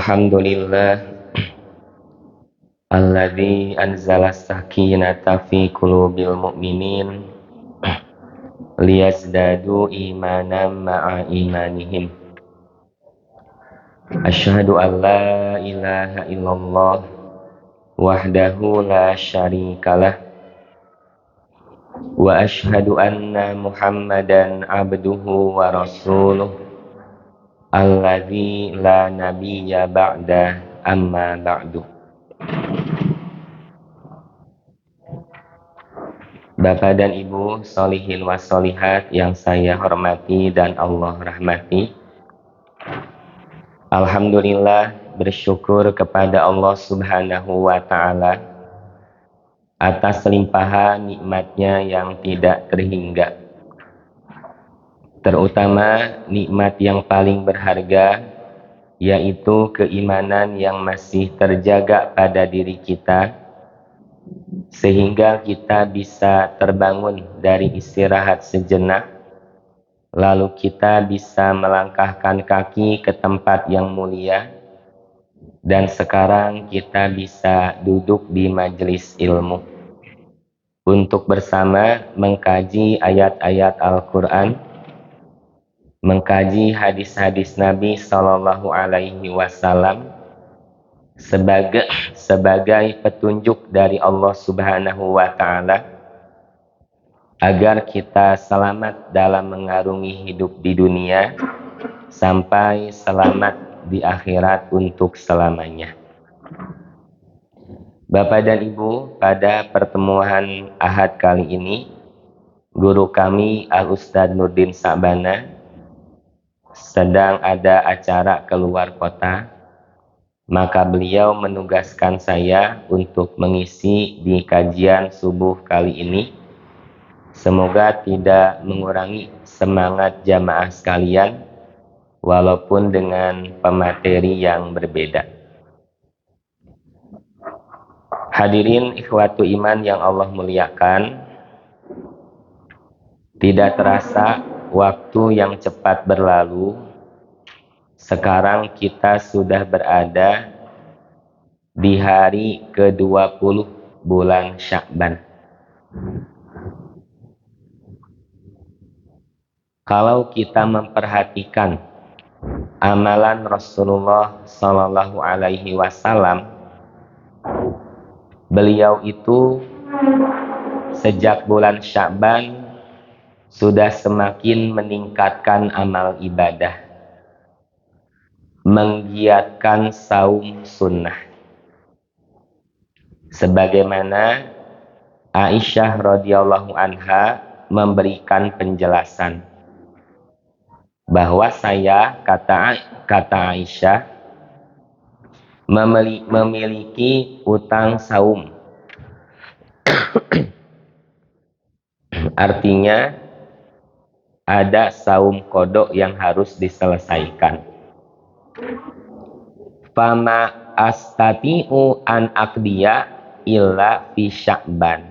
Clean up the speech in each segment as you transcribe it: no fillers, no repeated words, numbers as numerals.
Alhamdulillah alladzi anzala sakinata fi qulubil mu'minin liyazdadu imanan ma'a imanihim. Asyhadu an la ilaha illallah wahdahu la syarikalah wa asyhadu anna Muhammadan abduhu wa rasuluh alladzi la nabiyya ba'da amma ba'du. Bapak dan Ibu solihin wa solihat yang saya hormati dan Allah rahmati, alhamdulillah bersyukur kepada Allah subhanahu wa ta'ala atas limpahan nikmatnya yang tidak terhingga, terutama nikmat yang paling berharga, yaitu keimanan yang masih terjaga pada diri kita, sehingga kita bisa terbangun dari istirahat sejenak, lalu kita bisa melangkahkan kaki ke tempat yang mulia, dan sekarang kita bisa duduk di majelis ilmu untuk bersama mengkaji ayat-ayat Al-Quran, mengkaji hadis-hadis Nabi Sallallahu Alaihi Wasallam sebagai petunjuk dari Allah Subhanahu wa Ta'ala agar kita selamat dalam mengarungi hidup di dunia sampai selamat di akhirat untuk selamanya. Bapak dan Ibu, pada pertemuan Ahad kali ini, guru kami Al-Ustadz Nurdin Sa'bana sedang ada acara keluar kota, maka beliau menugaskan saya untuk mengisi di kajian subuh kali ini. Semoga tidak mengurangi semangat jamaah sekalian, walaupun dengan pemateri yang berbeda. Hadirin ikhwatu iman yang Allah muliakan, tidak terasa waktu yang cepat berlalu. Sekarang kita sudah berada di hari ke-20 bulan Sya'ban. Kalau kita memperhatikan amalan Rasulullah Sallallahu Alaihi Wasallam, beliau itu sejak bulan Sya'ban sudah semakin meningkatkan amal ibadah, menggiatkan saum sunnah. Sebagaimana Aisyah radhiyallahu anha memberikan penjelasan bahwa saya, kata Aisyah, memiliki utang saum. Artinya ada saum qada yang harus diselesaikan. Fama astati'u an aqdiya illa fi Sya'ban.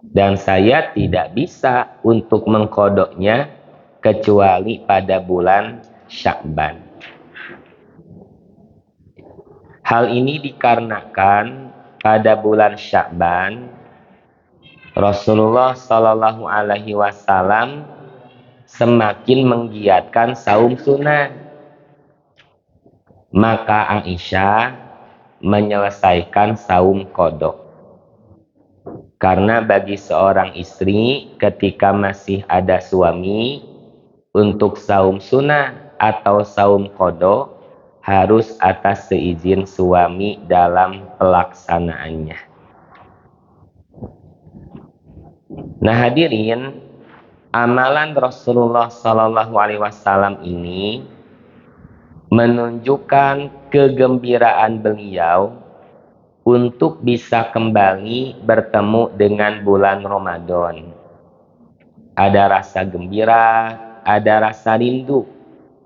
Dan saya tidak bisa untuk mengkodoknya kecuali pada bulan Sya'ban. Hal ini dikarenakan pada bulan Sya'ban Rasulullah Sallallahu Alaihi Wasallam semakin menggiatkan saum sunnah. Maka Aisyah menyelesaikan saum qada. Karena bagi seorang istri ketika masih ada suami, untuk saum sunnah atau saum qada harus atas seizin suami dalam pelaksanaannya. Nah hadirin, amalan Rasulullah Sallallahu Alaihi Wasallam ini menunjukkan kegembiraan beliau untuk bisa kembali bertemu dengan bulan Ramadan. Ada rasa gembira, ada rasa rindu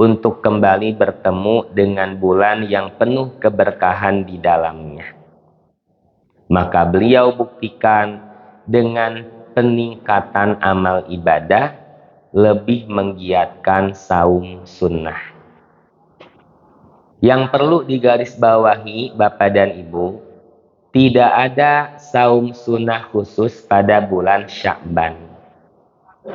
untuk kembali bertemu dengan bulan yang penuh keberkahan di dalamnya. Maka beliau buktikan dengan peningkatan amal ibadah, lebih menggiatkan saum sunnah. Yang perlu digarisbawahi Bapak dan Ibu, tidak ada saum sunnah khusus pada bulan Sya'ban.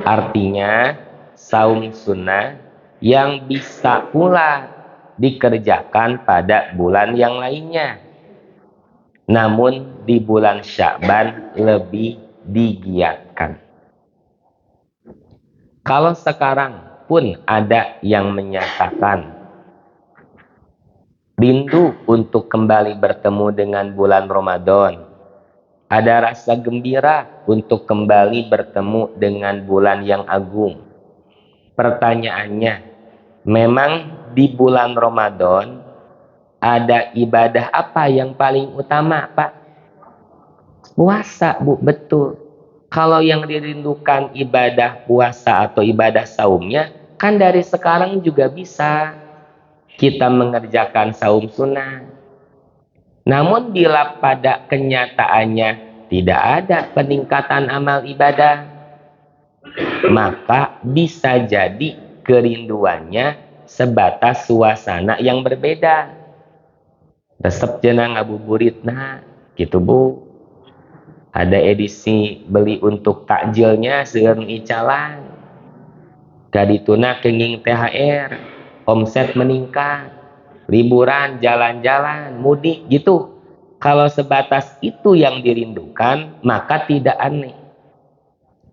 Artinya saum sunnah yang bisa pula dikerjakan pada bulan yang lainnya. Namun di bulan Sya'ban lebih digiatkan. Kalau sekarang pun ada yang menyatakan rindu untuk kembali bertemu dengan bulan Ramadan, ada rasa gembira untuk kembali bertemu dengan bulan yang agung. Pertanyaannya, memang di bulan Ramadan ada ibadah apa yang paling utama, Pak? Puasa, Bu, betul. Kalau yang dirindukan ibadah puasa atau ibadah saumnya, kan dari sekarang juga bisa kita mengerjakan saum sunnah. Namun bila pada kenyataannya tidak ada peningkatan amal ibadah, maka bisa jadi kerinduannya sebatas suasana yang berbeda. Resep jenang ngabuburit, nah gitu, Bu. Ada edisi beli untuk takjilnya seueur icalan. Gadituna kenging THR, omset meningkat, liburan, jalan-jalan, mudik gitu. Kalau sebatas itu yang dirindukan, maka tidak aneh.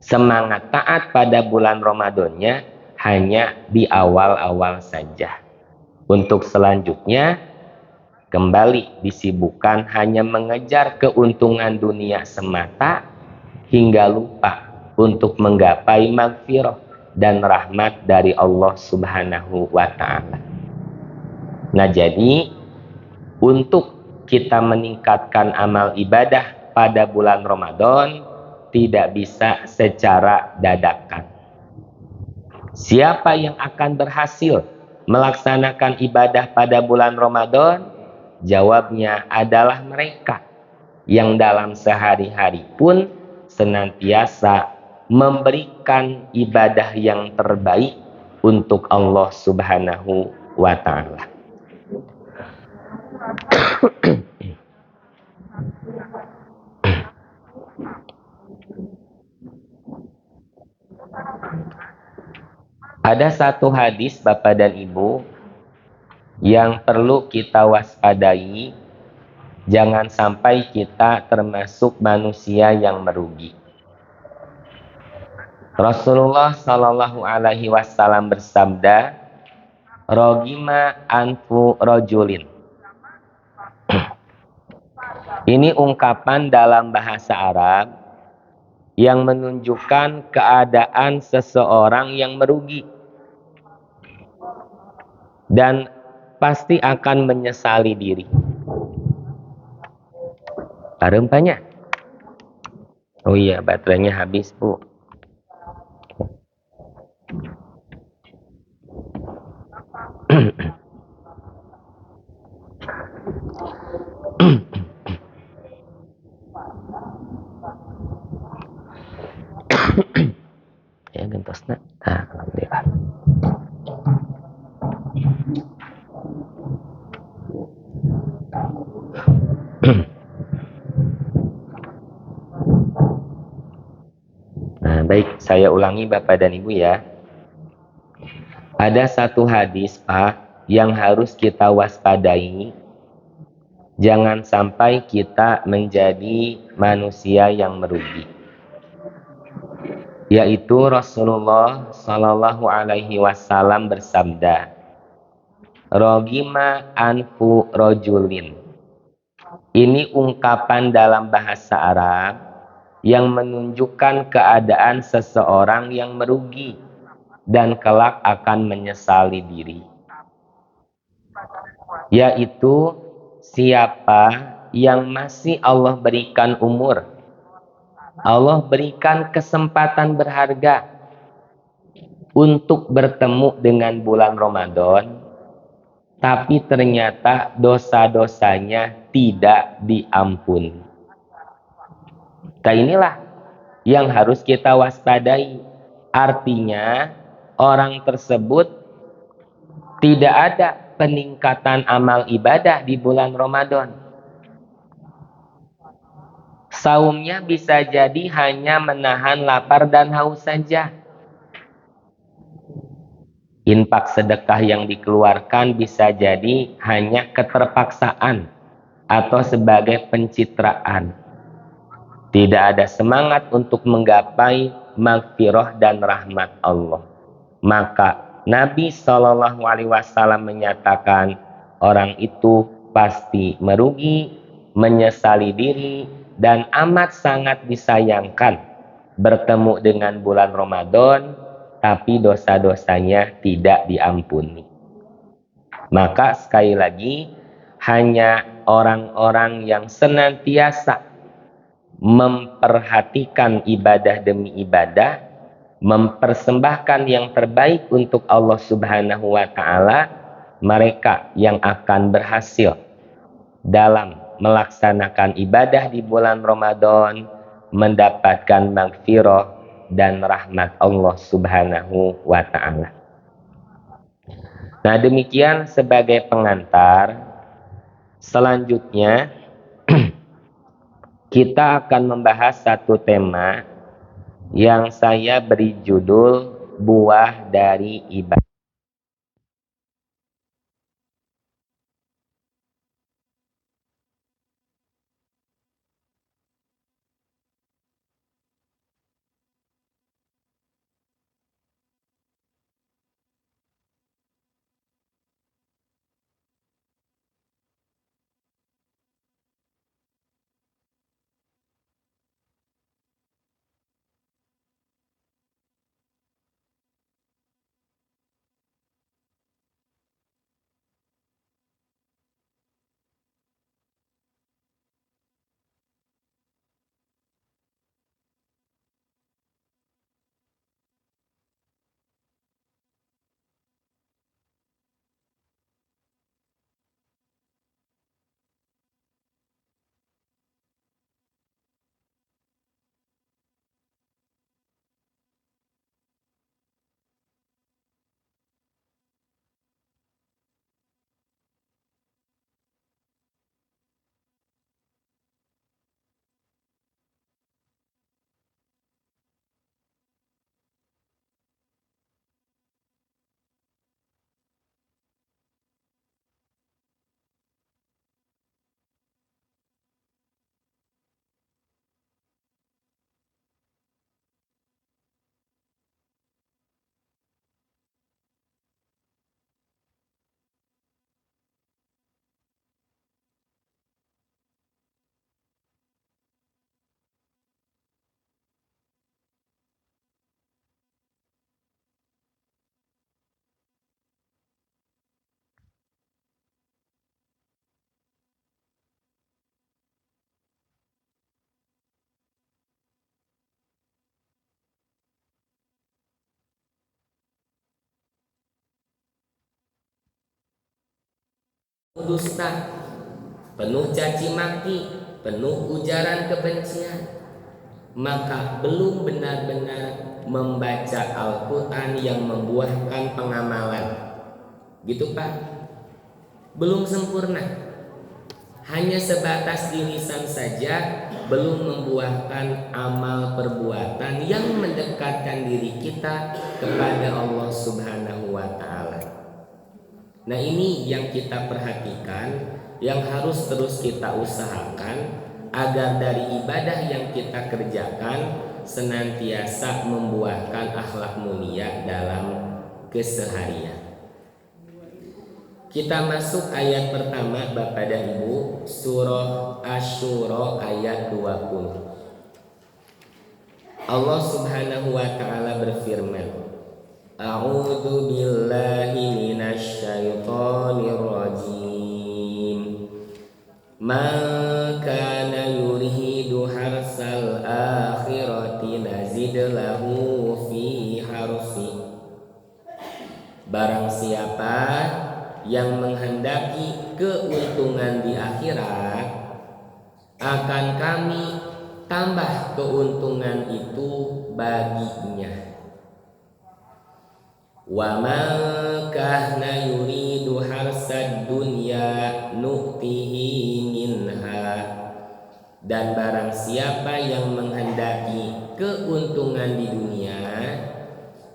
Semangat taat pada bulan Ramadannya hanya di awal-awal saja. Untuk selanjutnya, kembali disibukkan hanya mengejar keuntungan dunia semata, hingga lupa untuk menggapai maghfirah dan rahmat dari Allah Subhanahu wa Ta'ala. Nah, jadi untuk kita meningkatkan amal ibadah pada bulan Ramadan tidak bisa secara dadakan. Siapa yang akan berhasil melaksanakan ibadah pada bulan Ramadan? Jawabnya adalah mereka yang dalam sehari-hari pun senantiasa memberikan ibadah yang terbaik untuk Allah Subhanahu wa Ta'ala. Ada satu hadis Bapak dan Ibu yang perlu kita waspadai, jangan sampai kita termasuk manusia yang merugi. Rasulullah Shallallahu Alaihi Wasallam bersabda, "Rogima anfu rojulin." Ini ungkapan dalam bahasa Arab yang menunjukkan keadaan seseorang yang merugi dan pasti akan menyesali diri. Rempahnya? Oh iya, baterainya habis, Bu. Ya gentosna. Alhamdulillah. Nah, baik, saya ulangi Bapak dan Ibu ya. Ada satu hadis, Pak, yang harus kita waspadai. Jangan sampai kita menjadi manusia yang merugi. Yaitu Rasulullah Shallallahu Alaihi Wasallam bersabda, "Rogima anfu rojulin." Ini ungkapan dalam bahasa Arab yang menunjukkan keadaan seseorang yang merugi dan kelak akan menyesali diri. Yaitu siapa yang masih Allah berikan umur, Allah berikan kesempatan berharga untuk bertemu dengan bulan Ramadan, tapi ternyata dosa-dosanya tidak diampuni. Nah, inilah yang harus kita waspadai. Artinya orang tersebut tidak ada peningkatan amal ibadah di bulan Ramadan. Saumnya bisa jadi hanya menahan lapar dan haus saja. Infak sedekah yang dikeluarkan bisa jadi hanya keterpaksaan atau sebagai pencitraan. Tidak ada semangat untuk menggapai maghfirah dan rahmat Allah. Maka Nabi SAW menyatakan orang itu pasti merugi, menyesali diri, dan amat sangat disayangkan bertemu dengan bulan Ramadan tapi dosa-dosanya tidak diampuni. Maka sekali lagi, hanya orang-orang yang senantiasa memperhatikan ibadah demi ibadah, mempersembahkan yang terbaik untuk Allah Subhanahu wa Ta'ala, mereka yang akan berhasil dalam melaksanakan ibadah di bulan Ramadan, mendapatkan maghfirah dan rahmat Allah Subhanahu wa Ta'ala. Nah, demikian sebagai pengantar. Selanjutnya kita akan membahas satu tema yang saya beri judul buah dari ibadah. Dusta, penuh caci maki, penuh ujaran kebencian, maka belum benar-benar membaca Al-Quran yang membuahkan pengamalan. Gitu Pak, belum sempurna, hanya sebatas di lisan saja, belum membuahkan amal perbuatan yang mendekatkan diri kita kepada Allah Subhanahu wa Ta'ala. Nah, ini yang kita perhatikan, yang harus terus kita usahakan agar dari ibadah yang kita kerjakan senantiasa membuahkan akhlak mulia dalam keseharian. Kita masuk ayat pertama Bapak dan Ibu, surah Asy-Syura ayat 20. Allah Subhanahu wa Ta'ala berfirman, A'udzu billahi minasy syaithanir rajim. Man kana yuridu harsal akhirati nazid lahu fi harsi. Barang siapa yang menghendaki keuntungan di akhirat, akan kami tambah keuntungan itu baginya. Wa man kana yuridu harsad dunya nu'tihi minha, dan barang siapa yang menghendaki keuntungan di dunia,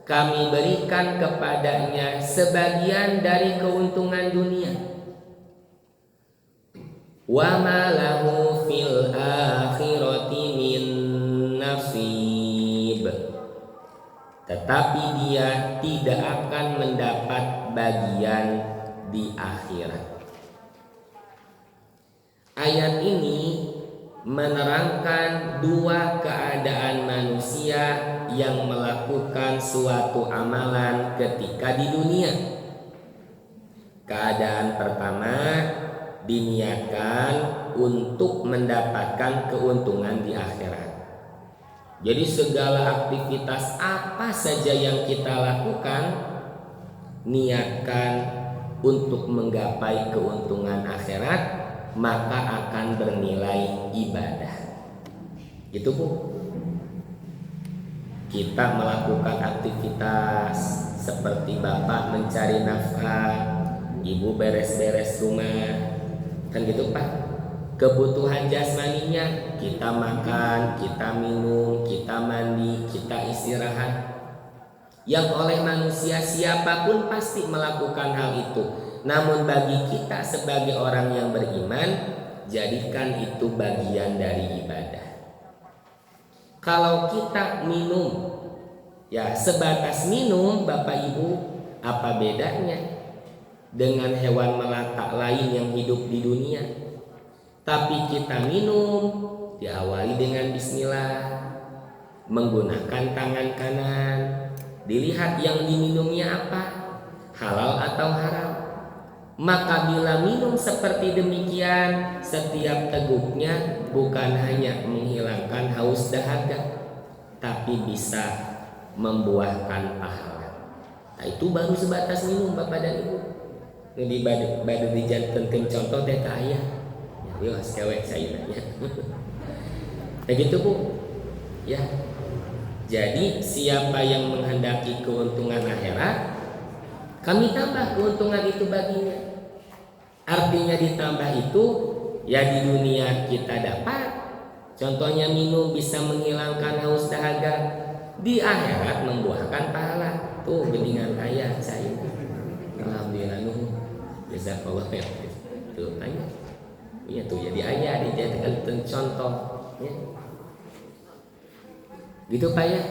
kami berikan kepadanya sebagian dari keuntungan dunia. Wa ma lahu fil akhirati min nasib, tetapi dia tidak akan mendapat bagian di akhirat. Ayat ini menerangkan dua keadaan manusia yang melakukan suatu amalan ketika di dunia. Keadaan pertama, diniatkan untuk mendapatkan keuntungan di akhirat. Jadi segala aktivitas apa saja yang kita lakukan, niatkan untuk menggapai keuntungan akhirat, maka akan bernilai ibadah. Gitu Bu. Kita melakukan aktivitas seperti bapak mencari nafkah, ibu beres-beres rumah, kan gitu Pak. Kebutuhan jasmaninya, kita makan, kita minum, kita mandi, kita istirahat. Yang oleh manusia siapapun pasti melakukan hal itu. Namun bagi kita sebagai orang yang beriman, jadikan itu bagian dari ibadah. Kalau kita minum, ya sebatas minum Bapak Ibu, apa bedanya dengan hewan melata lain yang hidup di dunia? Tapi kita minum, diawali dengan bismillah, menggunakan tangan kanan, dilihat yang diminumnya apa, halal atau haram. Maka bila minum seperti demikian, setiap teguknya bukan hanya menghilangkan haus dahaga, tapi bisa membuahkan pahala. Nah, itu baru sebatas minum Bapak dan Ibu. Ini badu dijantenkeun contoh teh ka aya. Ya, yuk cewek saya nanya. Nah gitu Bu. Ya. Jadi siapa yang menghendaki keuntungan akhirat, kami tambah keuntungan itu baginya. Artinya ditambah itu, ya di dunia kita dapat. Contohnya minum bisa menghilangkan haus dahaga. Di akhirat membuahkan pahala. Tuh geningan ayah saya. Alhamdulillah nuh. Jazakallah khair. Tuh ayah. Iya tuh jadi ayah dijadikan contoh. Ya. Gitu Pak ya.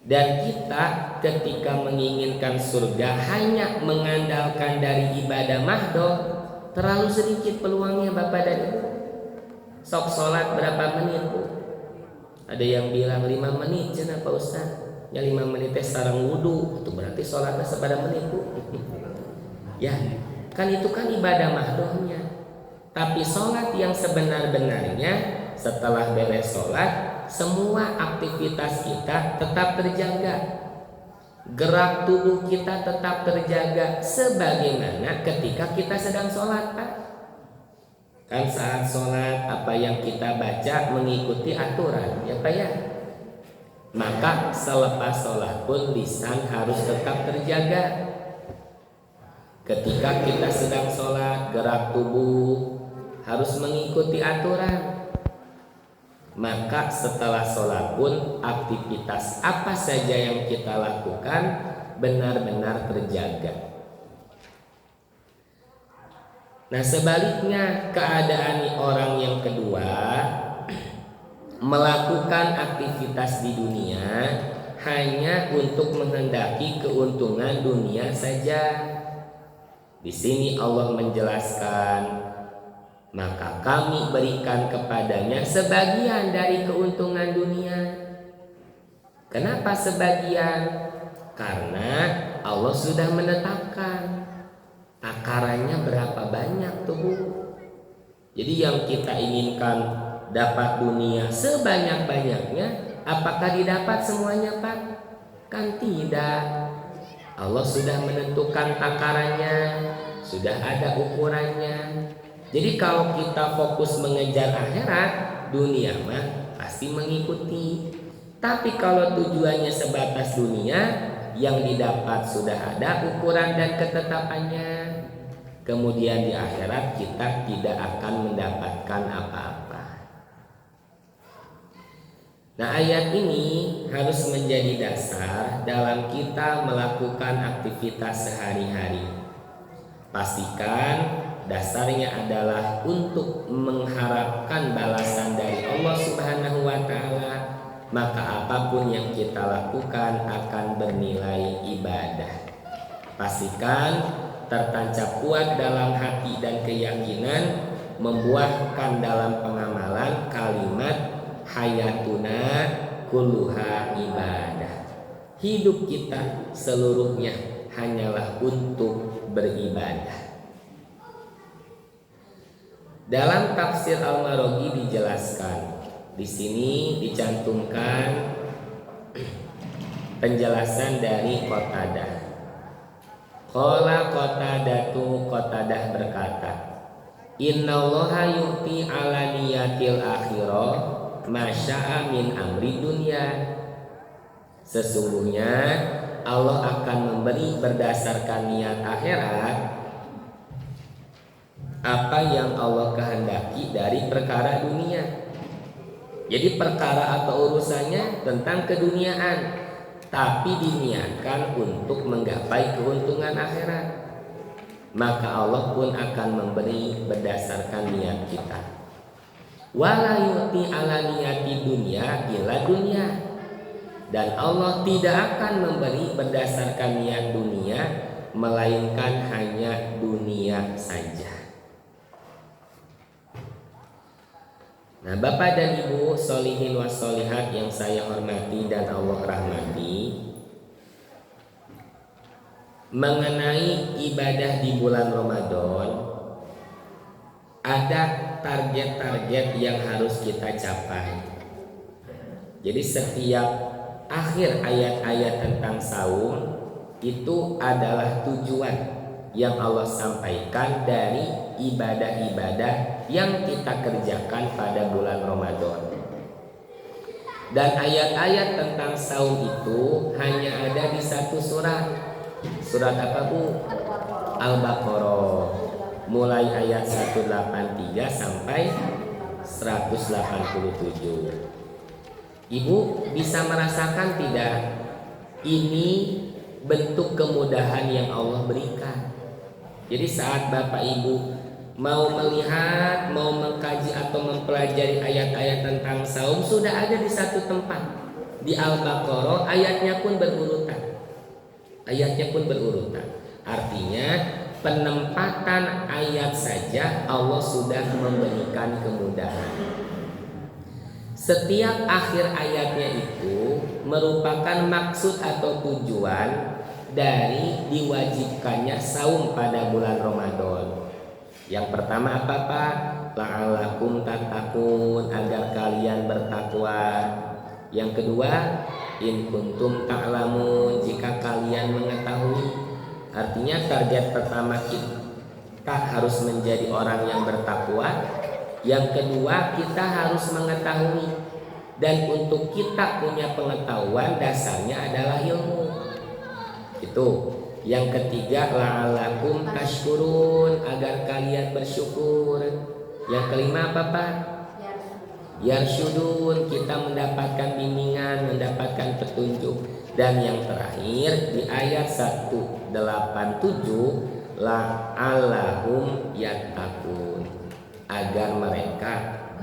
Dan kita ketika menginginkan surga hanya mengandalkan dari ibadah mahdoh, terlalu sedikit peluangnya Bapak dan Ibu. Sok sholat berapa menit Bu? Ada yang bilang 5 menit cenah Pak Ustaz. Ya 5 menit sareng wudu, itu berarti sholatnya seberapa menit Bu? Ya, kan itu kan ibadah mahdohnya. Tapi sholat yang sebenar-benarnya, setelah beres sholat, semua aktivitas kita tetap terjaga, gerak tubuh kita tetap terjaga sebagaimana ketika kita sedang sholat Pak. Kan saat sholat apa yang kita baca mengikuti aturan ya Pak ya. Maka selepas sholat pun lisan harus tetap terjaga. Ketika kita sedang sholat, gerak tubuh harus mengikuti aturan. Maka setelah sholat pun aktivitas apa saja yang kita lakukan benar-benar terjaga. Nah sebaliknya keadaan orang yang kedua melakukan aktivitas di dunia hanya untuk menghendaki keuntungan dunia saja. Di sini Allah menjelaskan, maka kami berikan kepadanya sebagian dari keuntungan dunia. Kenapa sebagian? Karena Allah sudah menetapkan takarannya berapa banyak tuh Bu. Jadi yang kita inginkan dapat dunia sebanyak-banyaknya, apakah didapat semuanya Pak? Kan tidak. Allah sudah menentukan takarannya, sudah ada ukurannya. Jadi kalau kita fokus mengejar akhirat, dunia mah pasti mengikuti. Tapi kalau tujuannya sebatas dunia, yang didapat sudah ada ukuran dan ketetapannya, kemudian di akhirat kita tidak akan mendapatkan apa-apa. Nah, ayat ini harus menjadi dasar dalam kita melakukan aktivitas sehari-hari. Pastikan dasarnya adalah untuk mengharapkan balasan dari Allah Subhanahu wa taala, maka apapun yang kita lakukan akan bernilai ibadah. Pastikan tertancap kuat dalam hati dan keyakinan, membuahkan dalam pengamalan kalimat hayatuna kulluha ibadah. Hidup kita seluruhnya hanyalah untuk beribadah. Dalam tafsir Al-Maraghi dijelaskan, di sini dicantumkan penjelasan dari Qatadah. Qala Qatadatu, Qatadah berkata, Innallaha yu'ti ala niyatil akhirah masya'a min amri dunya. Sesungguhnya Allah akan memberi berdasarkan niat akhirat apa yang Allah kehendaki dari perkara dunia. Jadi perkara atau urusannya tentang keduniaan, tapi diniatkan untuk menggapai keuntungan akhirat, maka Allah pun akan memberi berdasarkan niat kita. Wala yu'ti ala niyati dunya ila dunya, dan Allah tidak akan memberi berdasarkan niat dunia melainkan hanya dunia saja. Nah, Bapak dan Ibu solihin wa solihat yang saya hormati dan Allah rahmati, mengenai ibadah di bulan Ramadan ada target-target yang harus kita capai. Jadi setiap akhir ayat-ayat tentang saum itu adalah tujuan yang Allah sampaikan dari ibadah-ibadah yang kita kerjakan pada bulan Ramadan. Dan ayat-ayat tentang saum itu hanya ada di satu surat. Surat apa, Bu? Al-Baqarah. Mulai ayat 183 sampai 187. Ibu bisa merasakan tidak? Ini bentuk kemudahan yang Allah berikan. Jadi saat Bapak Ibu mau melihat, mau mengkaji atau mempelajari ayat-ayat tentang saum, sudah ada di satu tempat. Di Al-Baqarah ayatnya pun berurutan. Artinya penempatan ayat saja Allah sudah memberikan kemudahan. Setiap akhir ayatnya itu merupakan maksud atau tujuan dari diwajibkannya saum pada bulan Ramadan. Yang pertama apa Pak? La'alakum tattaqun, agar kalian bertakwa. Yang kedua, in kuntum ta'lamun, jika kalian mengetahui. Artinya target pertama kita harus menjadi orang yang bertakwa. Yang kedua, kita harus mengetahui. Dan untuk kita punya pengetahuan dasarnya adalah ilmu. Itu. Yang ketiga, la'alakum tashkurun, agar kalian bersyukur. Yang kelima apa Pak? Yarsyudun, kita mendapatkan bimbingan, mendapatkan petunjuk. Dan yang terakhir di ayat 187, la'allahum yattaqun, agar mereka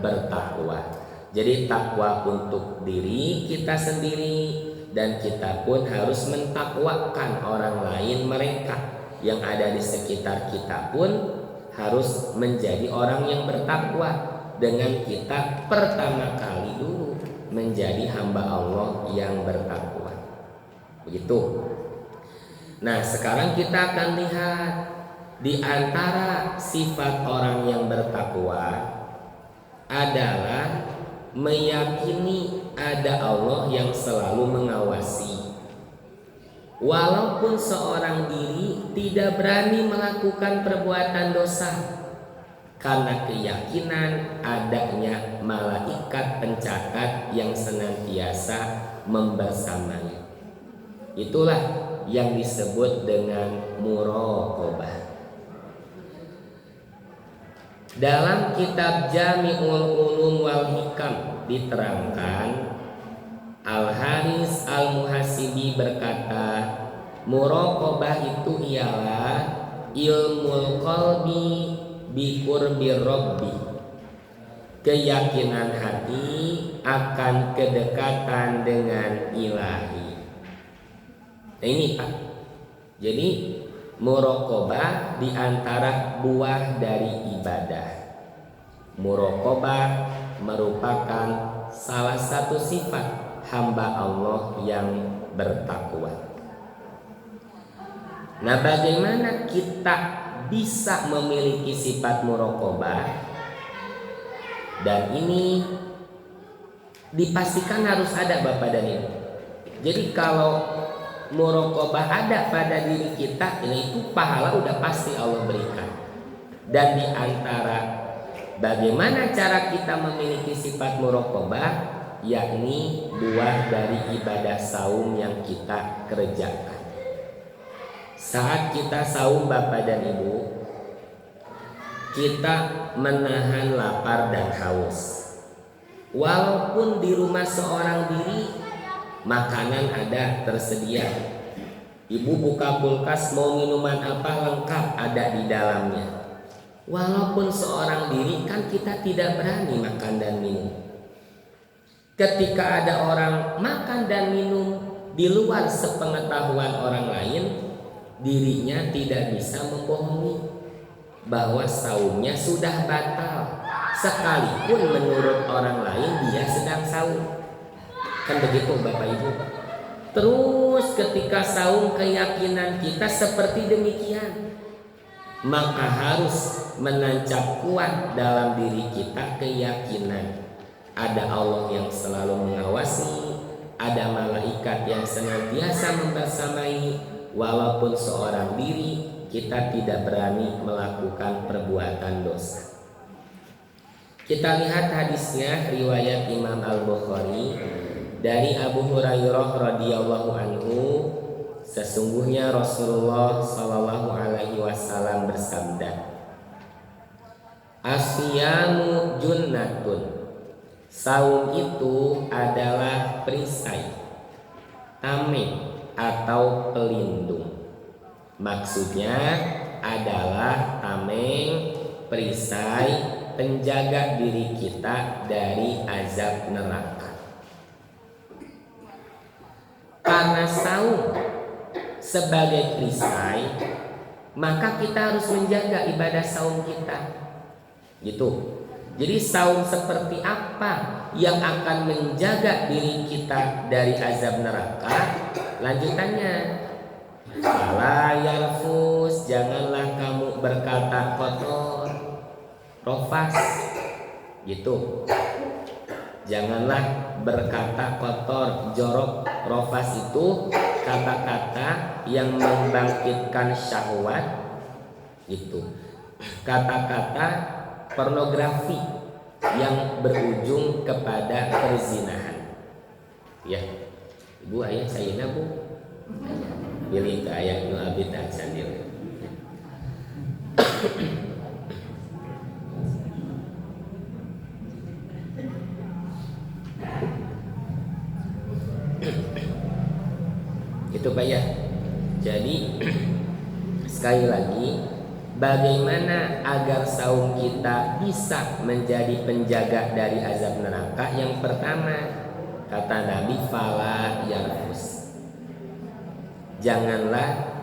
bertakwa. Jadi takwa untuk diri kita sendiri, dan kita pun harus mentakwakan orang lain. Mereka yang ada di sekitar kita pun harus menjadi orang yang bertakwa, dengan kita pertama kali dulu menjadi hamba Allah yang bertakwa. Begitu. Nah, sekarang kita akan lihat di antara sifat orang yang bertakwa adalah meyakini ada Allah yang selalu mengawasi. Walaupun seorang diri tidak berani melakukan perbuatan dosa, karena keyakinan adanya malaikat pencatat yang senantiasa membersamai. Itulah yang disebut dengan muraqabah. Dalam kitab Jami'ul Ulum wal Hikam diterangkan, Al-Haris Al-Muhasibi berkata, muraqabah itu ialah ilmul qalbi bi qurbi rabbi, keyakinan hati akan kedekatan dengan ilahi. Nah ini Pak, jadi muraqabah diantara buah dari ibadah. Muraqabah merupakan salah satu sifat hamba Allah yang bertakwa. Nah, bagaimana kita bisa memiliki sifat muraqabah? Dan ini dipastikan harus ada Bapak dan Ibu. Jadi kalau muraqabah ada pada diri kita, itu pahala udah pasti Allah berikan. Dan di antara bagaimana cara kita memiliki sifat muraqabah, yakni buah dari ibadah saum yang kita kerjakan. Saat kita saum Bapak dan Ibu, kita menahan lapar dan haus. Walaupun di rumah seorang diri makanan ada tersedia, ibu buka kulkas mau minuman apa lengkap ada di dalamnya. Walaupun seorang diri kan kita tidak berani makan dan minum. Ketika ada orang makan dan minum di luar sepengetahuan orang lain, dirinya tidak bisa membohongi bahwa saumnya sudah batal, sekalipun menurut orang lain dia sedang saum. Kan begitu Bapak Ibu. Terus ketika saum keyakinan kita seperti demikian, maka harus menancap kuat dalam diri kita keyakinan ada Allah yang selalu mengawasi, ada malaikat yang senantiasa membersamai. Walaupun seorang diri kita tidak berani melakukan perbuatan dosa. Kita lihat hadisnya riwayat Imam Al-Bukhari dari Abu Hurairah radhiyallahu anhu, sesungguhnya Rasulullah sallallahu alaihi wasallam bersabda, "Asyamu junnatun." Saum itu adalah perisai, tameng atau pelindung. Maksudnya adalah tameng, perisai, penjaga diri kita dari azab neraka. Karena saum sebagai perisai, maka kita harus menjaga ibadah saum kita. Gitu. Jadi saum seperti apa yang akan menjaga diri kita dari azab neraka? Lanjutannya, fala yarfus, janganlah kamu berkata kotor, rofas, gitu. Janganlah berkata kotor, jorok. Rofas itu kata-kata yang membangkitkan syahwat, gitu. Kata-kata pornografi yang berujung kepada perzinahan. Ya, Ibu ayah saya Bu, pilih ke ayah nu abid sendiri. Itu Pak ya. Jadi sekali lagi, bagaimana agar saum kita bisa menjadi penjaga dari azab neraka? Yang pertama, kata Nabi, fala yarfus, janganlah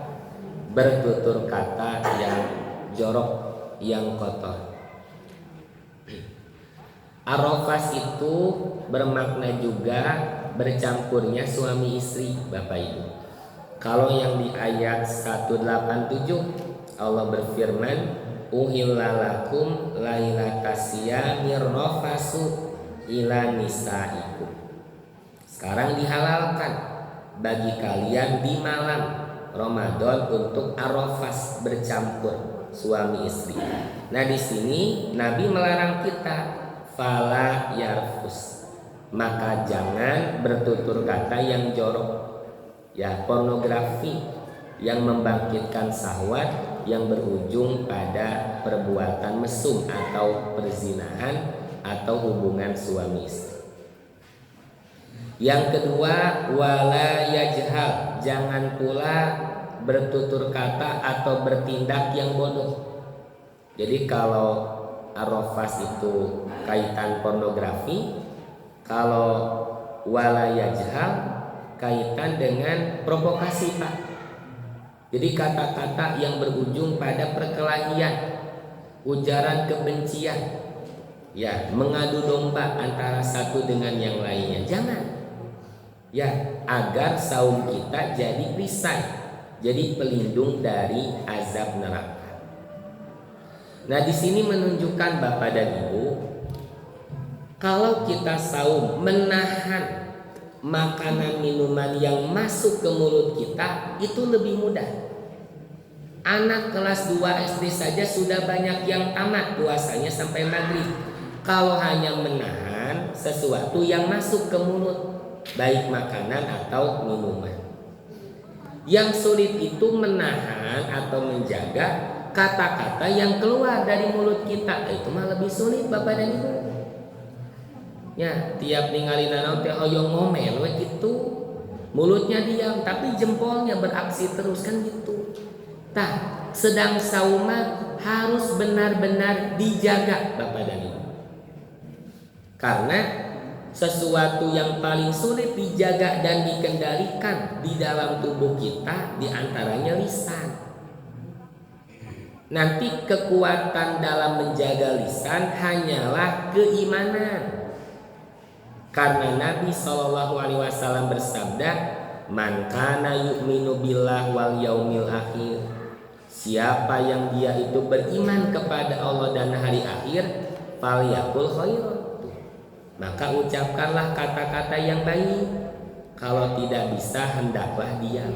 bertutur kata yang jorok, yang kotor. Arofas itu bermakna juga bercampurnya suami istri Bapak Ibu. Kalau yang di ayat 187 Allah berfirman, uhillalakum lailatasiyamir rafasu ila nisaikum. Sekarang dihalalkan bagi kalian di malam Ramadan untuk arafas, bercampur suami istri. Nah di sini Nabi melarang kita fala yarfus, maka jangan bertutur kata yang jorok. Ya, pornografi yang membangkitkan syahwat yang berujung pada perbuatan mesum atau perzinahan atau hubungan suami istri. Yang kedua, wala yajhal, jangan pula bertutur kata atau bertindak yang bodoh. Jadi kalau arrafas itu kaitan pornografi, kalau wala yajhal kaitan dengan provokasi, Pak. Jadi kata-kata yang berujung pada perkelahian, ujaran kebencian, ya, mengadu domba antara satu dengan yang lainnya. Jangan. Ya, agar saum kita jadi perisai, jadi pelindung dari azab neraka. Nah, di sini menunjukkan Bapak dan Ibu, kalau kita saum menahan makanan minuman yang masuk ke mulut kita itu lebih mudah. Anak kelas 2 SD saja sudah banyak yang tamat puasanya sampai maghrib. Kalau hanya menahan sesuatu yang masuk ke mulut, baik makanan atau minuman. Yang sulit itu menahan atau menjaga kata-kata yang keluar dari mulut kita. Itu mah lebih sulit Bapak dan Ibu. Ya, tiap ningali nanaon teh hoyong ngomel we gitu. Mulutnya diam tapi jempolnya beraksi terus kan gitu. Tah, sedang sauma harus benar-benar dijaga Bapak dan Ibu. Karena sesuatu yang paling sulit dijaga dan dikendalikan di dalam tubuh kita diantaranya lisan. Nanti kekuatan dalam menjaga lisan hanyalah keimanan. Karena Nabi SAW bersabda, "Man kana yu'minu billah wal yaumil akhir." Siapa yang dia itu beriman kepada Allah dan hari akhir, falyaqul khairan. Maka ucapkanlah kata-kata yang baik. Kalau tidak bisa, hendaklah diam.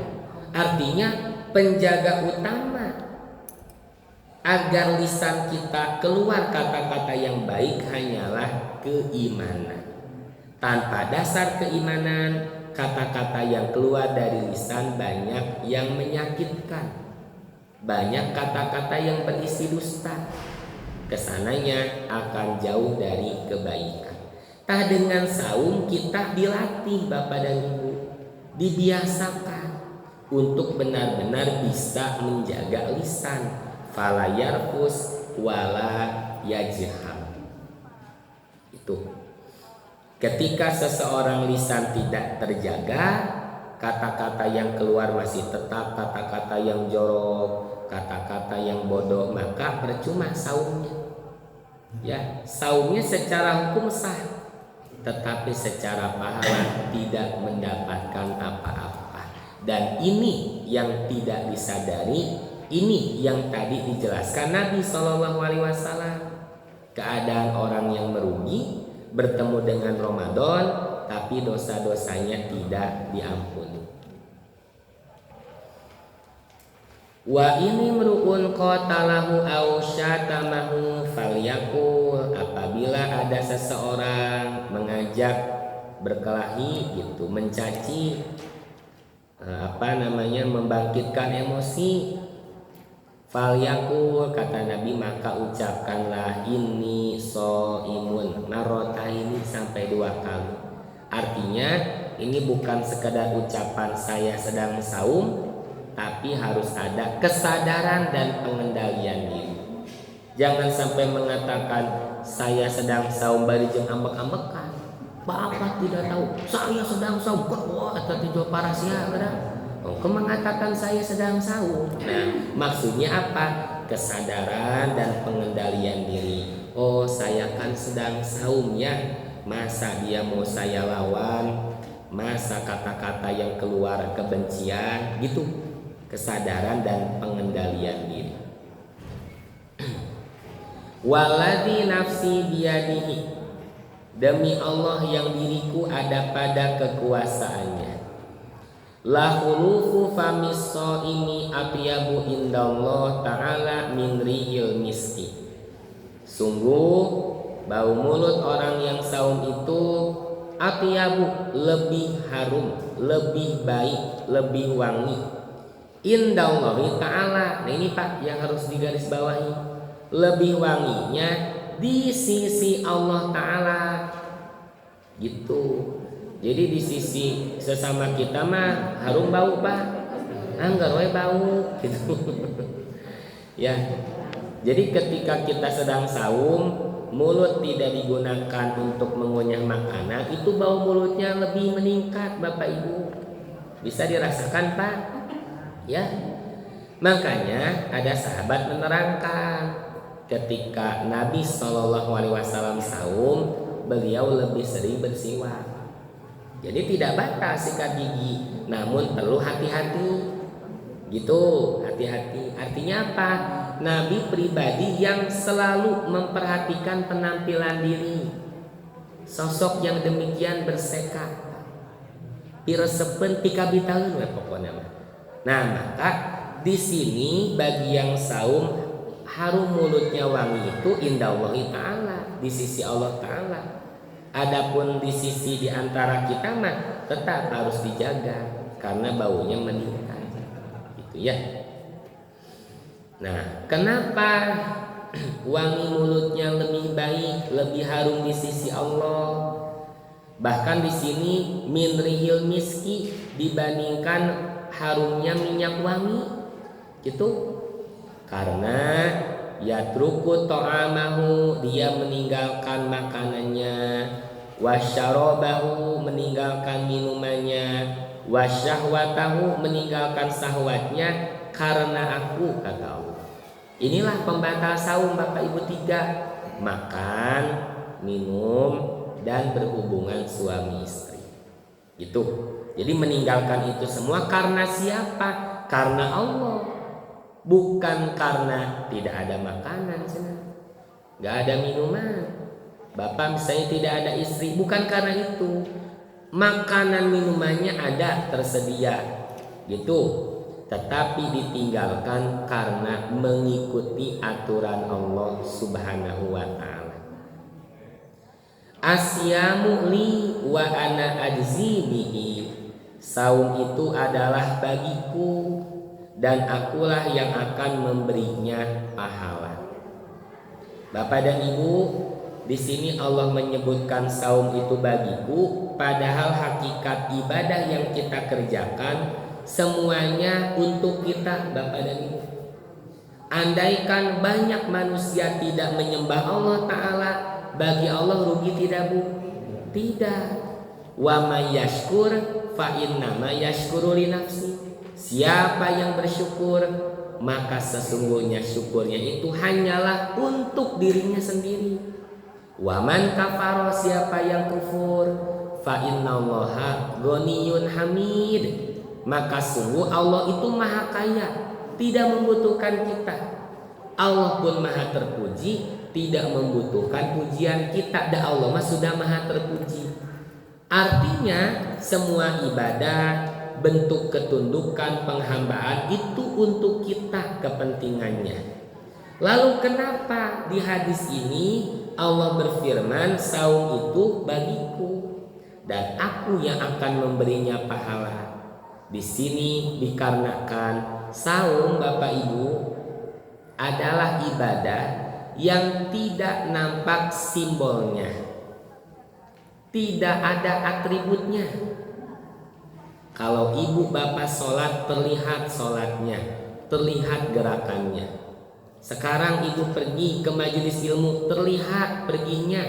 Artinya penjaga utama agar lisan kita keluar kata-kata yang baik hanyalah keimanan. Tanpa dasar keimanan, kata-kata yang keluar dari lisan banyak yang menyakitkan. Banyak kata-kata yang berisi dusta. Kesananya akan jauh dari kebaikan. Tah dengan saum kita dilatih Bapak dan Ibu, dibiasakan untuk benar-benar bisa menjaga lisan. Fala yarfus wala yajhal. Itu. Ketika seseorang lisan tidak terjaga, kata-kata yang keluar masih tetap kata-kata yang jorok, kata-kata yang bodoh, maka percuma saumnya. Ya, saumnya secara hukum sah, tetapi secara pahala tidak mendapatkan apa-apa. Dan ini yang tidak disadari, ini yang tadi dijelaskan Nabi SAW. Keadaan orang yang merugi bertemu dengan Ramadan tapi dosa-dosanya tidak diampuni. Wa ini meruun qatalahu aw syatamahu falyaqul, apabila ada seseorang mengajak berkelahi gitu, mencaci, membangkitkan emosi, falyaqul, kata Nabi, maka ucapkanlah inni shaimun marrataini, sampai 2 kali. Artinya ini bukan sekedar ucapan saya sedang saum, tapi harus ada kesadaran dan pengendalian diri. Jangan sampai mengatakan saya sedang saum bari jeung ambek-ambekan. Bapak tidak tahu saya sedang saum, wah atau tidur parasia kada. Mengatakan saya sedang saum. Nah, maksudnya apa? Kesadaran dan pengendalian diri. Oh, saya kan sedang saum ya. Masa dia mau saya lawan? Masa kata-kata yang keluar kebencian gitu. Kesadaran dan pengendalian diri. Waladhi nafsi biyadihi, demi Allah yang diriku ada pada kekuasaannya. La khulufu famis shaimi atyabu indallah ta'ala min rihil miski. Sungguh bau mulut orang yang saum itu atyabu lebih harum, lebih baik, lebih wangi. Indallahi ta'ala. Nah ini Pak yang harus digarisbawahi. Lebih wanginya di sisi Allah Ta'ala. Gitu. Jadi di sisi sesama kita mah harum bau Pak. Anggar we bau gitu. Ya. Jadi ketika kita sedang saum, mulut tidak digunakan untuk mengunyah makanan, itu bau mulutnya lebih meningkat Bapak Ibu. Bisa dirasakan Pak? Ya. Makanya ada sahabat menerangkan ketika Nabi SAW saum, beliau lebih sering bersiwak. Jadi tidak batal sikat gigi, namun perlu hati-hati. Gitu, hati-hati. Artinya apa? Nabi pribadi yang selalu memperhatikan penampilan diri. Sosok yang demikian bersekat. Piresepen pikabitaeun we pokona mah. Nah, maka di sini bagi yang saum harum mulutnya wangi itu indallahi ta'ala, di sisi Allah Ta'ala. Adapun di sisi di antara kita mah tetap harus dijaga karena baunya meningkat. Gitu ya. Nah, kenapa wangi mulutnya lebih baik, lebih harum di sisi Allah? Bahkan di sini min rihil miski dibandingkan harumnya minyak wangi. Gitu. Karena yatruku ta'amahu, dia meninggalkan makanannya, wasyarabahu, meninggalkan minumannya, wasyahwatahu, meninggalkan sahwatnya, karena aku, kata Allah. Inilah pembatal saum Bapak Ibu 3: makan, minum, dan berhubungan suami istri. Itu. Jadi meninggalkan itu semua karena siapa? Karena Allah. Bukan karena tidak ada makanan, nggak ada minuman. Bapak misalnya tidak ada istri, bukan karena itu. Makanan minumannya ada tersedia, gitu. Tetapi ditinggalkan karena mengikuti aturan Allah Subhanahu wa Ta'ala. Asyamu li wa ana ajzi bihi. Saum itu adalah bagiku dan akulah yang akan memberinya pahala. Bapak dan Ibu, di sini Allah menyebutkan saum itu bagiku, padahal hakikat ibadah yang kita kerjakan semuanya untuk kita Bapak dan Ibu. Andaikan banyak manusia tidak menyembah Allah Ta'ala, bagi Allah rugi tidak Bu? Tidak. Wa may yashkur fa innama yashkuru li nafsi. Siapa yang bersyukur, maka sesungguhnya syukurnya itu hanyalah untuk dirinya sendiri. Wa man kafara, siapa yang kufur, fa innallaha ghaniyun hamid. Maka sungguh Allah itu maha kaya, tidak membutuhkan kita. Allah pun maha terpuji, tidak membutuhkan pujian kita. Dan Allah mah sudah maha terpuji. Artinya semua ibadah, bentuk ketundukan, penghambaan itu untuk kita kepentingannya. Lalu kenapa di hadis ini Allah berfirman saum itu bagiku dan aku yang akan memberinya pahala? Di sini dikarenakan saum Bapak Ibu adalah ibadah yang tidak nampak simbolnya, tidak ada atributnya. Kalau ibu bapak sholat, terlihat sholatnya, terlihat gerakannya. Sekarang ibu pergi ke majelis ilmu, terlihat perginya,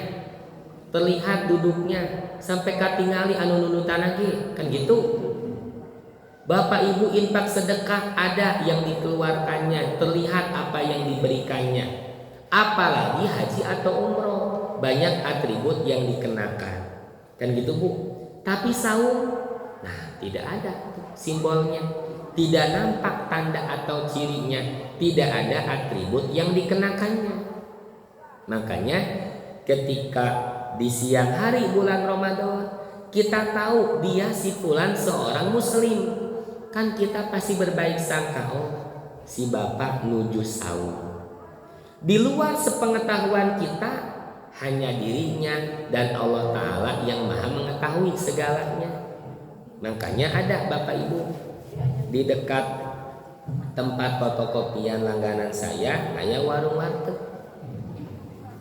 terlihat duduknya, sampai katingali anu nunutan lagi, kan gitu. Bapak ibu infak sedekah, ada yang dikeluarkannya, terlihat apa yang diberikannya. Apalagi haji atau umroh, banyak atribut yang dikenakan, kan gitu Bu. Tapi saum, nah tidak ada simbolnya, tidak nampak tanda atau cirinya, tidak ada atribut yang dikenakannya. Makanya ketika di siang hari bulan Ramadan kita tahu dia si fulan seorang muslim, kan kita pasti berbaik sangka, oh si bapak nuju saum. Di luar sepengetahuan kita, hanya dirinya dan Allah Ta'ala yang maha mengetahui segalanya. Makanya ada Bapak Ibu di dekat tempat fotokopian langganan saya, aya warung warteg.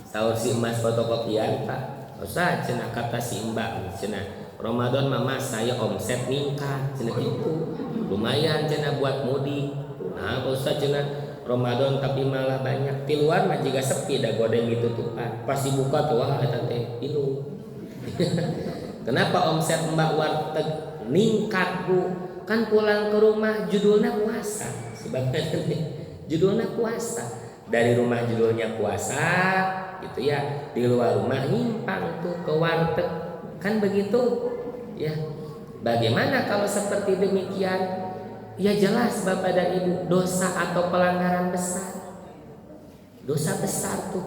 Saur si emas fotokopian, Pak, Ustaz cenah kata si Mbak cenah Ramadan mama saya omset meningkat cenah itu lumayan cenah buat mudik. Nah Ustaz cenah Ramadan tapi malah banyak di luar mah juga sepi dah godeng ditutupan pas dibuka tuh wah eta teh pilu. Kenapa omset Mbak warteg ningkat Bu? Kan pulang ke rumah judulnya puasa, sebabnya judulnya puasa, dari rumah judulnya puasa gitu ya, di luar rumah nyimpang tuh ke warteg, kan begitu ya. Bagaimana kalau seperti demikian? Ya jelas Bapak dan Ibu, dosa atau pelanggaran besar, dosa besar tuh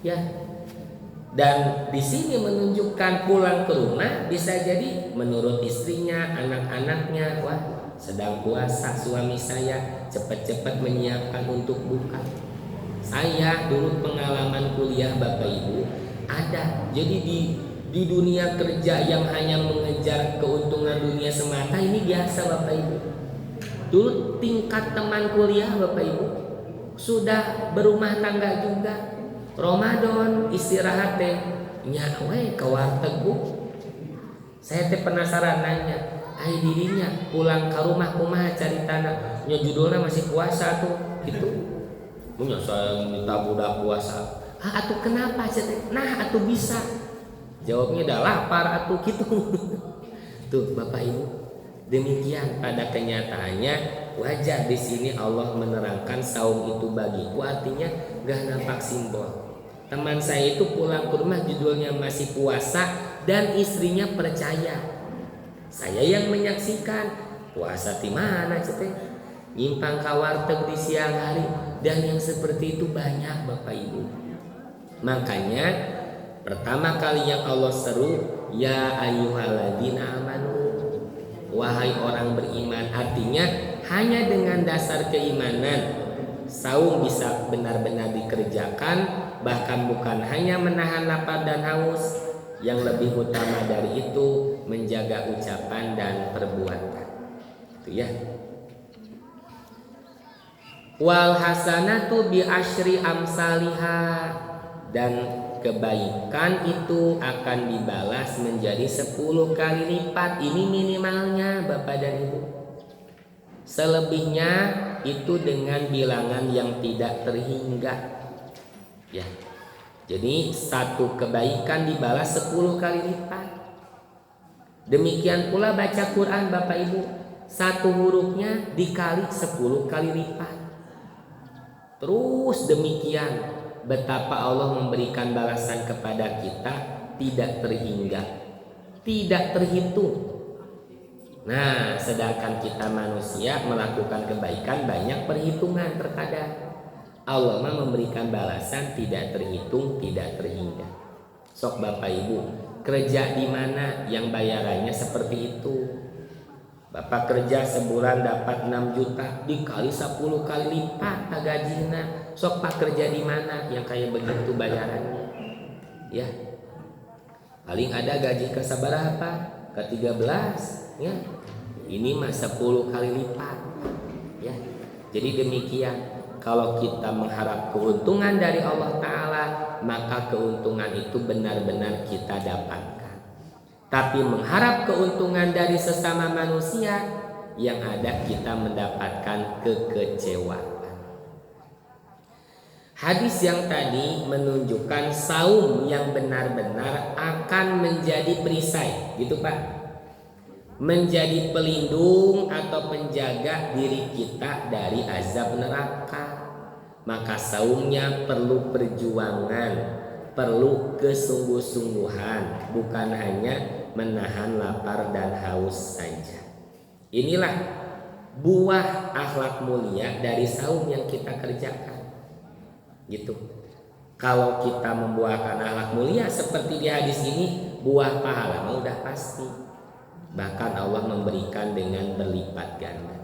ya. Dan di sini menunjukkan pulang ke rumah bisa jadi menurut istrinya, anak-anaknya, wah sedang puasa suami saya, cepat-cepat menyiapkan untuk buka. Saya dulu pengalaman kuliah Bapak Ibu ada. Jadi di dunia kerja yang hanya mengejar keuntungan dunia semata ini biasa Bapak Ibu. Dulu tingkat teman kuliah Bapak Ibu sudah berumah tangga juga. Ramadan istirahat teh nyawe ke warteg Bu. Saya teh penasaran nanya, ai dirinya pulang ke rumah kumaha caritana? Nya judulnya masih puasa tuh gitu. Punya saya minta budak puasa. Ah atuh kenapa teh? Nah atuh bisa. Jawabnya dah lapar atuh gitu. Tuh Bapak Ibu, demikian pada kenyataannya wajar di sini Allah menerangkan saum itu bagiku artinya gak nampak simbol. Teman saya itu pulang ke rumah judulnya masih puasa dan istrinya percaya. Saya yang menyaksikan puasa di mana cete? Nyimpang ka warteg di siang hari dan yang seperti itu banyak Bapak Ibu. Makanya pertama kali yang Allah seru ya ayyuhalladzina amanu, wahai orang beriman, artinya hanya dengan dasar keimanan saum bisa benar-benar dikerjakan, bahkan bukan hanya menahan lapar dan haus, yang lebih utama dari itu menjaga ucapan dan perbuatan. Itu ya. Wal hasanatu bi asyri amsalihha, dan kebaikan itu akan dibalas menjadi 10 kali lipat. Ini minimalnya Bapak dan Ibu. Selebihnya itu dengan bilangan yang tidak terhingga ya. Jadi satu kebaikan dibalas 10 kali lipat. Demikian pula baca Quran Bapak Ibu, satu hurufnya dikali 10 kali lipat. Terus demikian betapa Allah memberikan balasan kepada kita tidak terhingga, tidak terhitung. Nah, sedangkan kita manusia melakukan kebaikan banyak perhitungan terkadang. Allah memberikan balasan tidak terhitung, tidak terhingga. Sok Bapak Ibu, kerja di mana yang bayarannya seperti itu? Bapak kerja sebulan dapat 6 juta dikali 10 kali lipat gajinya. Sok Pak kerja di mana yang kayak begitu bayarannya? Ya. Paling ada gaji ke sabaraha ke 13 ya. Ini mah 10 kali lipat ya. Jadi demikian, kalau kita mengharap keuntungan dari Allah Ta'ala, maka keuntungan itu benar-benar kita dapatkan. Tapi mengharap keuntungan dari sesama manusia, yang ada kita mendapatkan kekecewaan. Hadis yang tadi menunjukkan saum yang benar-benar akan menjadi perisai, gitu Pak, menjadi pelindung atau penjaga diri kita dari azab neraka. Maka saumnya perlu perjuangan, perlu kesungguh-sungguhan, bukan hanya menahan lapar dan haus saja. Inilah buah akhlak mulia dari saum yang kita kerjakan. Gitu. Kalau kita membuahkan akhlak mulia seperti di hadis ini, buah pahala udah pasti. Bahkan Allah memberikan dengan berlipat ganda.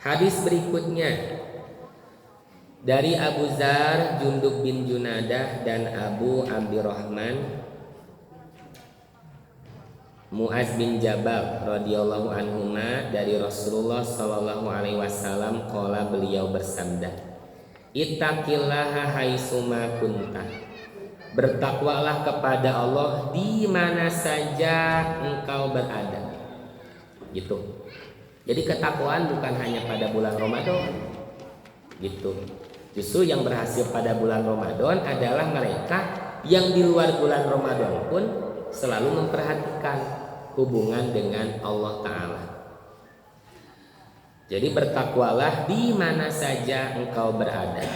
Hadis berikutnya, Dari Abu Zar, Jundub bin Junadah, dan Abu Abdurrahman Muaz bin Jabal radhiyallahu anhuma dari Rasulullah sallallahu alaihi wasallam qala, beliau bersabda, ittaqillaha haitsuma kunta. Bertakwalah kepada Allah di mana saja engkau berada. Gitu. Jadi ketakwaan bukan hanya pada bulan Ramadan. Gitu. Justru yang berhasil pada bulan Ramadan adalah mereka yang di luar bulan Ramadan pun selalu memperhatikan hubungan dengan Allah Ta'ala. Jadi bertakwalah di mana saja engkau berada.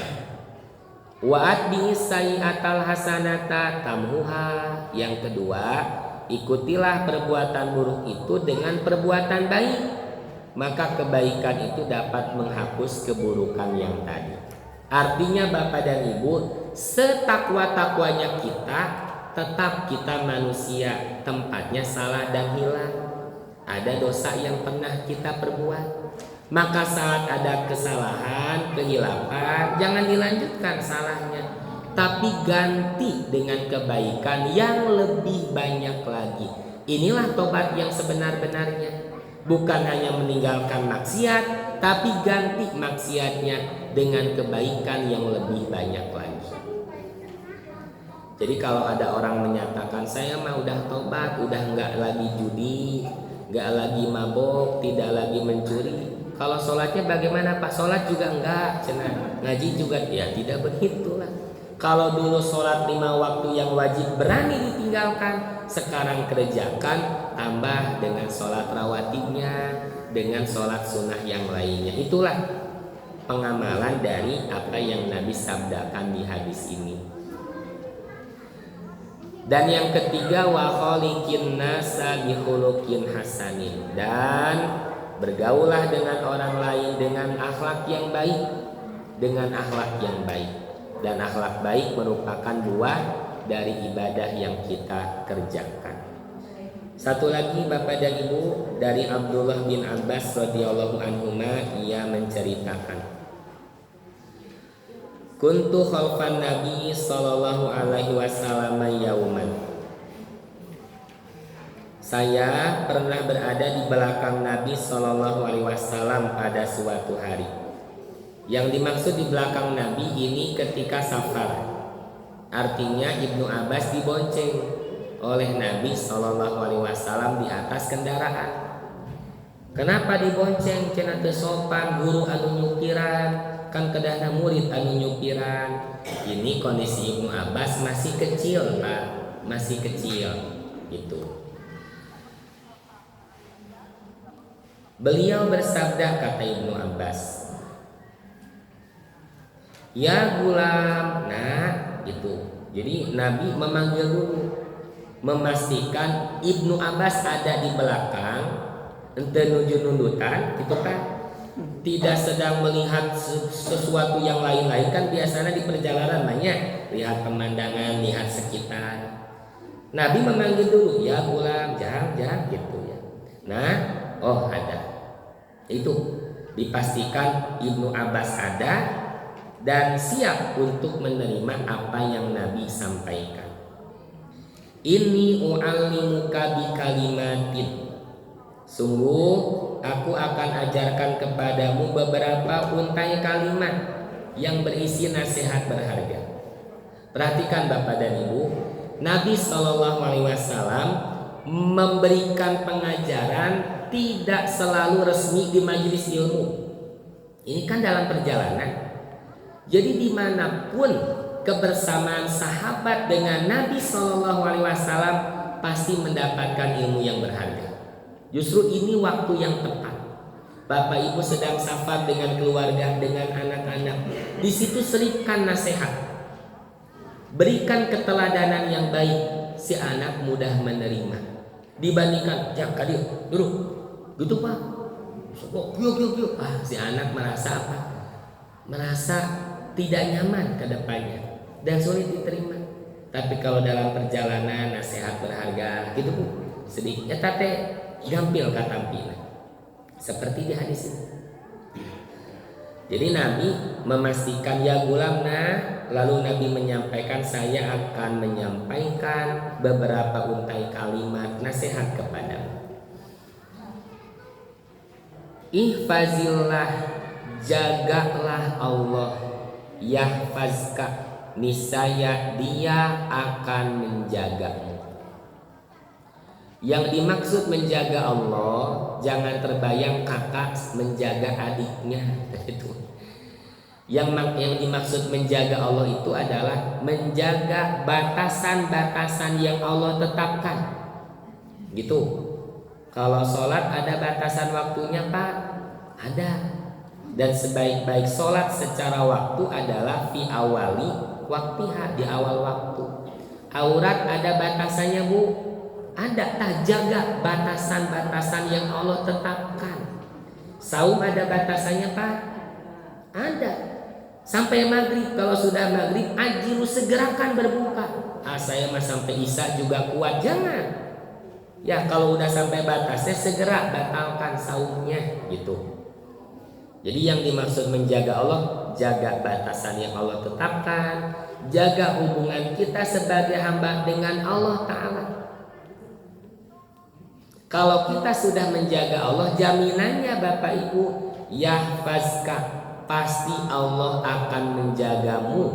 Wa'at bi'isai'atal hasanata tamhuha. Yang kedua, ikutilah perbuatan buruk itu dengan perbuatan baik, maka kebaikan itu dapat menghapus keburukan yang tadi. Artinya Bapak dan Ibu, setakwa-takwanya kita, tetap kita manusia, tempatnya salah dan hilang. Ada dosa yang pernah kita perbuat, maka saat ada kesalahan, kehilapan, jangan dilanjutkan salahnya, tapi ganti dengan kebaikan yang lebih banyak lagi. Inilah tobat yang sebenar-benarnya. Bukan hanya meninggalkan maksiat, tapi ganti maksiatnya dengan kebaikan yang lebih banyak lagi. Jadi kalau ada orang menyatakan, saya mah udah tobat, udah nggak lagi judi, nggak lagi mabok, tidak lagi mencuri. Kalau sholatnya bagaimana Pak? Sholat juga enggak, cenah. Ngaji juga, ya tidak begitulah. Kalau dulu sholat 5 waktu yang wajib berani ditinggalkan, sekarang kerjakan, tambah dengan sholat rawatibnya, dengan sholat sunnah yang lainnya. Itulah pengamalan dari apa yang Nabi sabdakan di hadis ini. Dan yang ketiga, wa khaliqin nasa bi khuluqin hasanin. Dan bergaulah dengan orang lain dengan akhlak yang baik, dengan akhlak yang baik. Dan akhlak baik merupakan buah dari ibadah yang kita kerjakan. Satu lagi Bapak dan Ibu, dari Abdullah bin Abbas radhiyallahu anhuma, ia menceritakan, kuntu khalfan Nabi sallallahu alaihi wasallam yauman. Saya pernah berada di belakang Nabi sallallahu alaihi wasallam pada suatu hari. Yang dimaksud di belakang Nabi ini ketika safar. Artinya Ibnu Abbas dibonceng oleh Nabi sallallahu alaihi wasallam di atas kendaraan. Kenapa dibonceng? Cenah teu sopan, guru anu nyupiran, kan kedahna murid anu nyupiran. Ini kondisi Ibnu Abbas masih kecil, Pak, masih kecil gitu. Beliau bersabda, kata Ibnu Abbas, ya gulam. Nah itu, jadi Nabi memanggil dulu, memastikan Ibnu Abbas ada di belakang, ente nuju nundutan gitu kan, tidak sedang melihat sesuatu yang lain-lain. Kan biasanya di perjalanan banyak lihat pemandangan, lihat sekitar. Nabi memanggil dulu, ya gulam, jangan gitu ya. Nah, oh ada. Itu dipastikan Ibnu Abbas ada dan siap untuk menerima apa yang Nabi sampaikan. Inni u'allimuka bi kalimatin. Sungguh aku akan ajarkan kepadamu beberapa untai kalimat yang berisi nasihat berharga. Perhatikan Bapak dan Ibu, Nabi Shallallahu Alaihi Wasallam memberikan pengajaran tidak selalu resmi di majelis ilmu. Ini kan dalam perjalanan. Jadi dimanapun kebersamaan sahabat dengan Nabi Shallallahu Alaihi Wasallam pasti mendapatkan ilmu yang berharga. Justru ini waktu yang tepat. Bapak Ibu sedang safar dengan keluarga, dengan anak-anak. Di situ selipkan nasihat. Berikan keteladanan yang baik, si anak mudah menerima. Dibandingkan, ya kadir, duduk, gitu Pak. Yuk. Si anak merasa apa? Merasa tidak nyaman ke depannya dan sulit diterima. Tapi kalau dalam perjalanan nasihat berharga, gitu Bu, sedikit gampil katampilan. Seperti di hadis ini. Jadi Nabi memastikan ya gulamna, lalu Nabi menyampaikan saya akan menyampaikan beberapa untai kalimat nasihat kepadamu. Ihfazillah, jagalah Allah, yahfazka, niscaya Dia akan menjagamu. Yang dimaksud menjaga Allah, jangan terbayang kakak menjaga adiknya. Itu. Yang dimaksud menjaga Allah itu adalah menjaga batasan-batasan yang Allah tetapkan. Gitu. Kalau sholat ada batasan waktunya Pak? Ada. Dan sebaik-baik sholat secara waktu adalah fi awali waktiha, di awal waktu. Aurat ada batasannya Bu? Ada. Tak jaga batasan-batasan yang Allah tetapkan. Saum ada batasannya Pak? Ada. Sampai maghrib, kalau sudah maghrib ajilu segerakan berbuka. Saya mah sampai isya juga kuat, jangan. Ya kalau udah sampai batasnya segera batalkan saumnya gitu. Jadi yang dimaksud menjaga Allah, jaga batasan yang Allah tetapkan, jaga hubungan kita sebagai hamba dengan Allah Ta'ala. Kalau kita sudah menjaga Allah, jaminannya Bapak Ibu, yahfazka, pasti Allah akan menjagamu,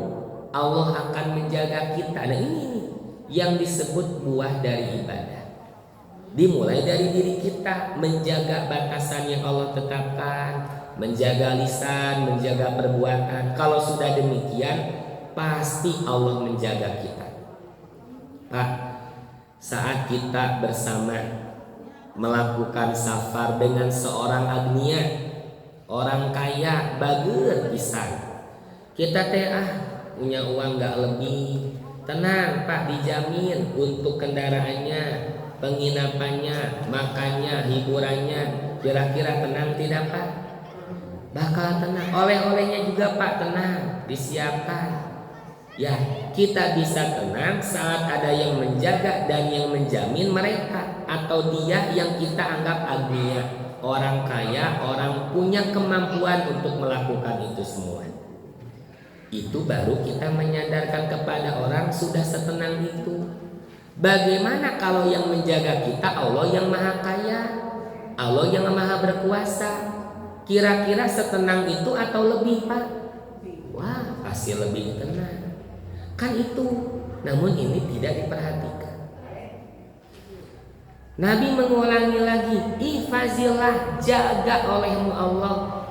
Allah akan menjaga kita. Nah ini yang disebut buah dari ibadah. Dimulai dari diri kita, menjaga batasan yang Allah tetapkan, menjaga lisan, menjaga perbuatan. Kalau sudah demikian, pasti Allah menjaga kita. Pak, saat kita bersama melakukan safar dengan seorang agnia, orang kaya, bager pisan, kita punya uang gak lebih, tenang Pak, dijamin untuk kendaraannya, penginapannya, makannya, hiburannya, kira-kira tenang tidak Pak? Bakal tenang. Oleh-olehnya juga Pak, tenang, disiapkan. Ya, kita bisa tenang saat ada yang menjaga dan yang menjamin mereka atau dia yang kita anggap agnia, orang kaya, orang punya kemampuan untuk melakukan itu semua. Itu baru kita menyadarkan kepada orang sudah setenang itu. Bagaimana kalau yang menjaga kita Allah yang maha kaya, Allah yang maha berkuasa? Kira-kira setenang itu atau lebih Pak? Wah, pasti lebih tenang. Kan itu, namun ini tidak diperhatikan. Nabi mengulangi lagi, ihfazillah, jaga olehmu Allah,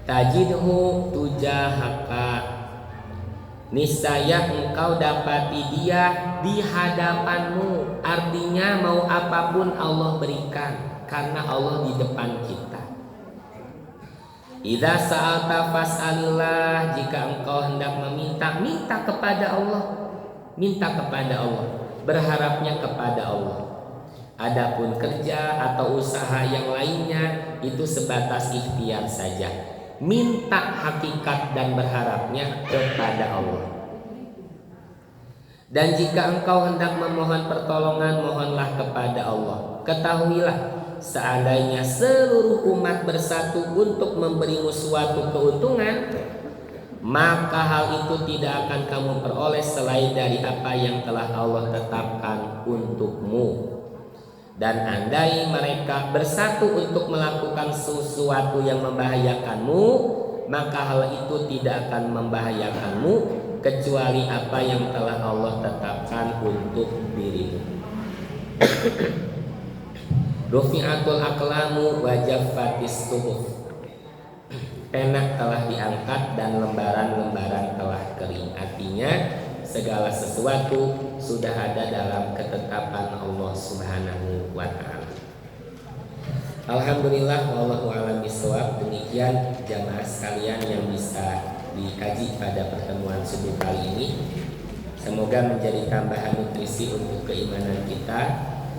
tajidhu tujahaka, niscaya engkau dapati Dia di hadapanmu. Artinya mau apapun Allah berikan, karena Allah di depan kita. Idza sa'alta fas'alillah, jika engkau hendak meminta, minta kepada Allah. Minta kepada Allah, berharapnya kepada Allah. Adapun kerja atau usaha yang lainnya itu sebatas ikhtiar saja. Minta hakikat dan berharapnya kepada Allah. Dan jika engkau hendak memohon pertolongan, mohonlah kepada Allah. Ketahuilah, seandainya seluruh umat bersatu untuk memberimu suatu keuntungan, maka hal itu tidak akan kamu peroleh selain dari apa yang telah Allah tetapkan untukmu. Dan andai mereka bersatu untuk melakukan sesuatu yang membahayakanmu, maka hal itu tidak akan membahayakanmu kecuali apa yang telah Allah tetapkan untuk dirimu. Rufi'atul aqlamu wa jaffatis suhuf. Pena telah diangkat dan lembaran-lembaran telah kering. Artinya segala sesuatu sudah ada dalam ketetapan Allah Subhanahu wa ta'ala. Alhamdulillah, wallahu a'lam bishawab. Demikian jamaah sekalian yang bisa dikaji pada pertemuan subuh kali ini. Semoga menjadi tambahan nutrisi untuk keimanan kita,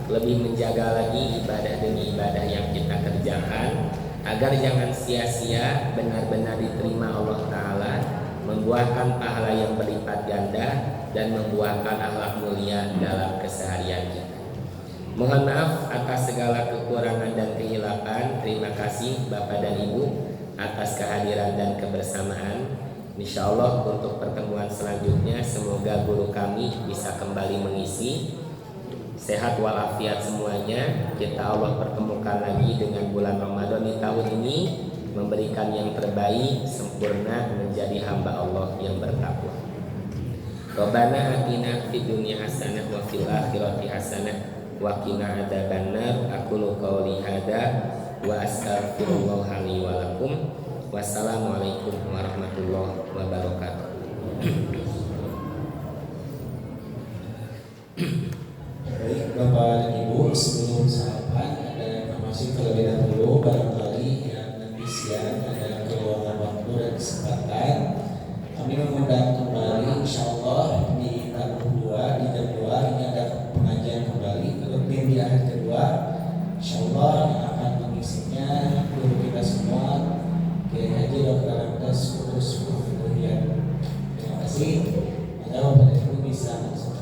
lebih menjaga lagi ibadah demi ibadah yang kita kerjakan, agar jangan sia-sia, benar-benar diterima Allah Ta'ala, membuahkan pahala yang berlipat ganda dan membuahkan akhlak mulia dalam keseharian kita. Mohon maaf atas segala kekurangan dan kehilapan. Terima kasih Bapak dan Ibu atas kehadiran dan kebersamaan. Insya Allah untuk pertemuan selanjutnya semoga guru kami bisa kembali mengisi. Sehat walafiat semuanya. Kita Allah pertemukan lagi dengan bulan Ramadan di tahun ini, memberikan yang terbaik, sempurna, menjadi hamba Allah yang bertakwa. Rabbana atina fid dunya hasanah wa fil akhirati hasanah wa qina adzabannar. Aqulu qouli hadza wa astaghfirullah li wa lakum. Wassalamualaikum warahmatullahi wabarakatuh. Baik Bapak dan Ibu, sebelum sahabat ada informasi terlebih dahulu. Barangkali yang nanti siang ada keluangan waktu dan kesempatan, kami mengundang kembali insya Allah di tahun 2 di jam 2 ini ada pengajian kembali untuk di hari kedua. Insya Allah yang akan mengisinya guru kita semua, Kiai Haji Dr. Ramdas Kudus Muhammadiyah. Terima kasih. Maka Bapak dan Ibu bisa langsung.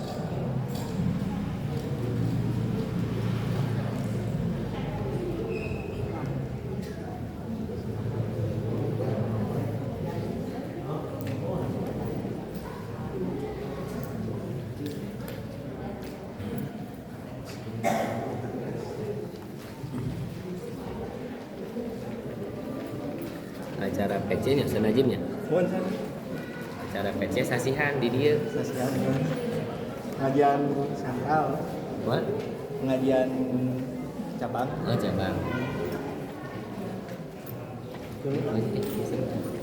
Acara PC nya senajimnya. Acara PC sasihan di dia. Sasihan pengajian sentral, What? pengajian cabang. Oh cabang. Dulu. Oh,